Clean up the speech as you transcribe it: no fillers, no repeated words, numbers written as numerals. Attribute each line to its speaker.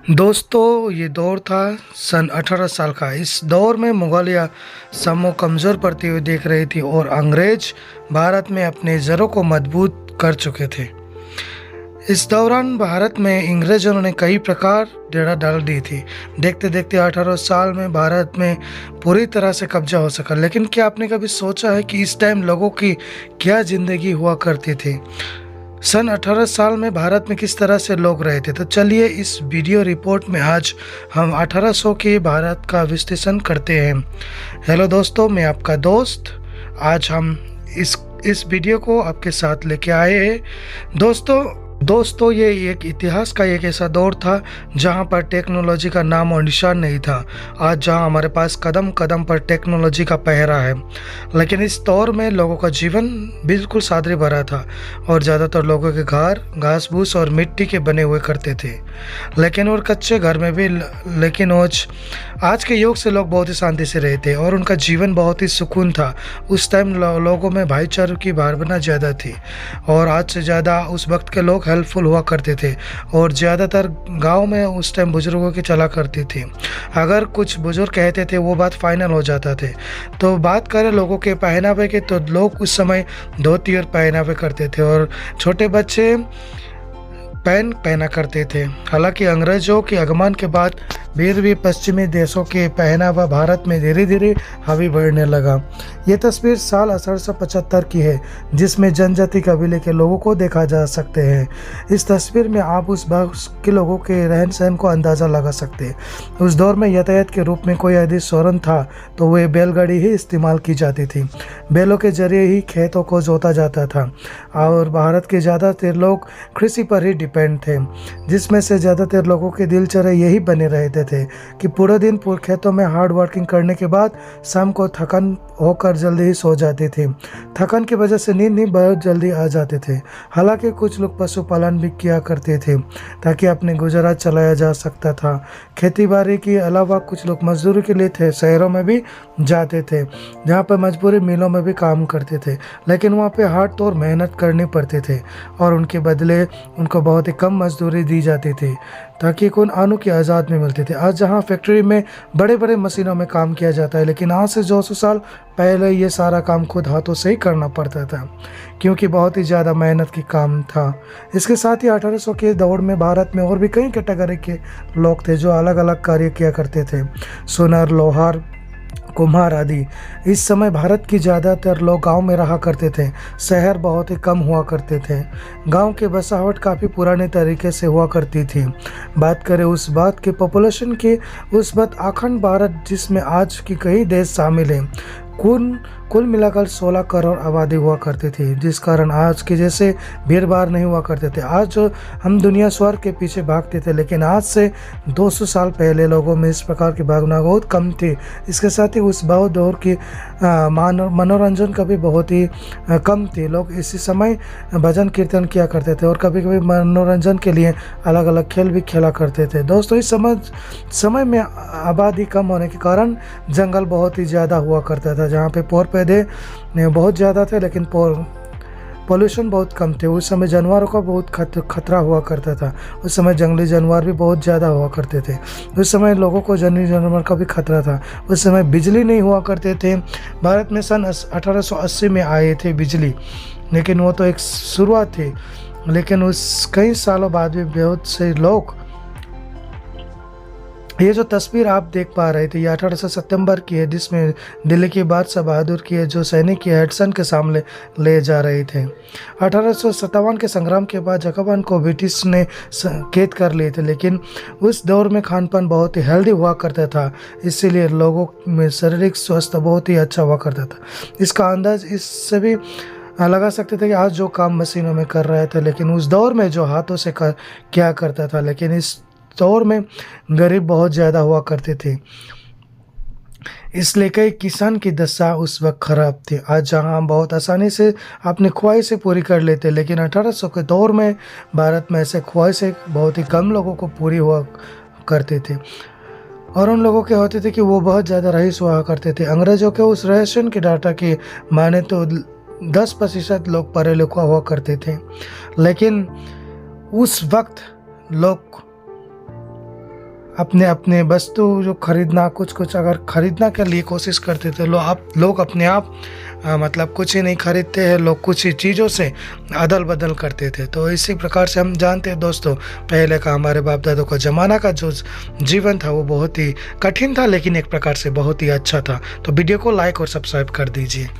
Speaker 1: दोस्तों ये दौर था सन 18 साल का। इस दौर में मुगलिया समूह कमज़ोर पड़ती हुई देख रही थी और अंग्रेज भारत में अपने ज़रों को मजबूत कर चुके थे। इस दौरान भारत में अंग्रेजों ने कई प्रकार डेरा डाल दी थी। देखते देखते 18 साल में भारत में पूरी तरह से कब्जा हो सका। लेकिन क्या आपने कभी सोचा है कि इस टाइम लोगों की क्या ज़िंदगी हुआ करती थी? सन 18 साल में भारत में किस तरह से लोग रहे थे? तो चलिए इस वीडियो रिपोर्ट में आज हम 1800 के भारत का विश्लेषण करते हैं। हेलो दोस्तों, मैं आपका दोस्त। आज हम इस वीडियो को आपके साथ लेके आए हैं। दोस्तों ये एक इतिहास का एक ऐसा दौर था जहां पर टेक्नोलॉजी का नाम और निशान नहीं था। आज जहां हमारे पास कदम कदम पर टेक्नोलॉजी का पहरा है, लेकिन इस दौर में लोगों का जीवन बिल्कुल सादगी भरा था और ज़्यादातर लोगों के घर घास फूस और मिट्टी के बने हुए करते थे, लेकिन और कच्चे घर में भी। लेकिन आज के युग से लोग बहुत ही शांति से रहते और उनका जीवन बहुत ही सुकून था। उस टाइम लोगों में भाईचारे की भावना ज़्यादा थी और आज से ज़्यादा उस वक्त के लोग हेल्पफुल हुआ करते थे और ज़्यादातर गांव में उस टाइम बुजुर्गों की चला करती थी। अगर कुछ बुजुर्ग कहते थे वो बात फाइनल हो जाता थे। तो बात करें लोगों के पहनावे के, तो लोग उस समय धोती और पहनावे करते थे और छोटे बच्चे पैन पहना करते थे। हालांकि अंग्रेजों के आगमन के बाद भी पश्चिमी देशों के पहनावा भारत में धीरे धीरे हावी बढ़ने लगा। ये तस्वीर साल 1875 की है, जिसमें जनजाति कबीले के लोगों को देखा जा सकते हैं। इस तस्वीर में आप उस वक्त के लोगों के रहन सहन को अंदाज़ा लगा सकते हैं। उस दौर में यातायात के रूप में कोई यदि साधन था तो वह बैलगाड़ी ही इस्तेमाल की जाती थी। बैलों के जरिए ही खेतों को जोता जाता था और भारत के ज़्यादातर लोग कृषि पर ही डिपेंड थे, जिसमें से ज़्यादातर लोगों के दिनचर्या यही बने रहते थे कि पूरे दिन खेतों में हार्ड वर्किंग करने के बाद शाम को थकन होकर जल्दी ही सो जाती थी। थकन की वजह से नींद बहुत जल्दी आ जाते थे। हालांकि कुछ लोग पशुपालन भी किया करते थे ताकि अपने गुजारा चलाया जा सकता था। खेती बाड़ी के अलावा कुछ लोग मजदूरी के लिए थे शहरों में भी जाते थे, जहाँ पर मजबूरी मिलों में भी काम करते थे, लेकिन वहाँ पे हाथ तोड़ मेहनत करनी पड़ती थी और उनके बदले उनको बहुत ही कम मजदूरी दी जाती थी ताकि कोई आनू की आज़ाद में मिलती थी। आज जहाँ फैक्ट्री में बड़े बड़े मशीनों में काम किया जाता है, लेकिन आज से 200 साल पहले ये सारा काम खुद हाथों से ही करना पड़ता था, क्योंकि बहुत ही ज़्यादा मेहनत की काम था। इसके साथ ही 1800 के दौर में भारत में और भी कई कैटेगरी के लोग थे जो अलग अलग कार्य किया करते थे, सुनार, लोहार, कुम्हार आदि। इस समय भारत की ज़्यादातर लोग गांव में रहा करते थे, शहर बहुत ही कम हुआ करते थे। गांव के बसावट काफ़ी पुराने तरीके से हुआ करती थी। बात करें उस बात के पॉपुलेशन की, उस वक्त अखंड भारत जिसमें आज की कई देश शामिल हैं, कुल मिलाकर 16 करोड़ आबादी हुआ करती थी, जिस कारण आज के जैसे भीड़ भाड़ नहीं हुआ करते थे। आज जो हम दुनिया स्वर्ग के पीछे भागते थे, लेकिन आज से 200 साल पहले लोगों में इस प्रकार की भावना बहुत कम थी। इसके साथ ही उस बहुत दौर की मनोरंजन का भी बहुत ही कम थी। लोग इसी समय भजन कीर्तन किया करते थे और कभी कभी मनोरंजन के लिए अलग अलग खेल भी खेला करते थे। दोस्तों इस समय में आबादी कम होने के कारण जंगल बहुत ही ज़्यादा हुआ करता था, जहाँ पे पेड़ पौधे बहुत ज़्यादा थे लेकिन पोल्यूशन बहुत कम थे। उस समय जानवरों का बहुत खतरा हुआ करता था। उस समय जंगली जानवर भी बहुत ज़्यादा हुआ करते थे। उस समय लोगों को जंगली जानवर का भी खतरा था। उस समय बिजली नहीं हुआ करते थे। भारत में सन 1880 में आए थे बिजली, लेकिन वो तो एक शुरुआत थी। लेकिन उस कई सालों बाद भी बहुत से लोग, ये जो तस्वीर आप देख पा रहे थे ये 18 सितंबर की है, जिसमें दिल्ली के बादशाह बहादुर की है जो सैनिक हेडसन के सामने ले जा रहे थे। 1857 के संग्राम के बाद जापान को ब्रिटिश ने कैद कर लिए थे, लेकिन उस दौर में खान पान बहुत ही हेल्दी हुआ करता था, इसीलिए लोगों में शारीरिक स्वास्थ्य बहुत ही अच्छा हुआ करता था। इसका अंदाज इससे भी लगा सकते थे कि आज जो काम मशीनों में कर रहे थे, लेकिन उस दौर में जो हाथों से क्या करता था। लेकिन इस दौर में गरीब बहुत ज़्यादा हुआ करते थे, इसलिए कई किसान की दशा उस वक्त खराब थी। आज जहां हम बहुत आसानी से अपनी ख्वाहिशें पूरी कर लेते, लेकिन 1800 के दौर में भारत में ऐसे ख्वाहिशें बहुत ही कम लोगों को पूरी हुआ करते थे और उन लोगों के होते थे कि वो बहुत ज़्यादा रईस हुआ करते थे। अंग्रेज़ों के उस रेशन के डाटा की माने तो 10% लोग पढ़े लिखा हुआ करते थे, लेकिन उस वक्त लोग अपने अपने वस्तु जो खरीदना कुछ अगर खरीदना के लिए कोशिश करते थे लोग अपने आप मतलब कुछ ही नहीं खरीदते हैं, लोग कुछ ही चीज़ों से अदल बदल करते थे। तो इसी प्रकार से हम जानते हैं दोस्तों, पहले का हमारे बाप दादों का ज़माना का जो जीवन था वो बहुत ही कठिन था, लेकिन एक प्रकार से बहुत ही अच्छा था। तो वीडियो को लाइक और सब्सक्राइब कर दीजिए।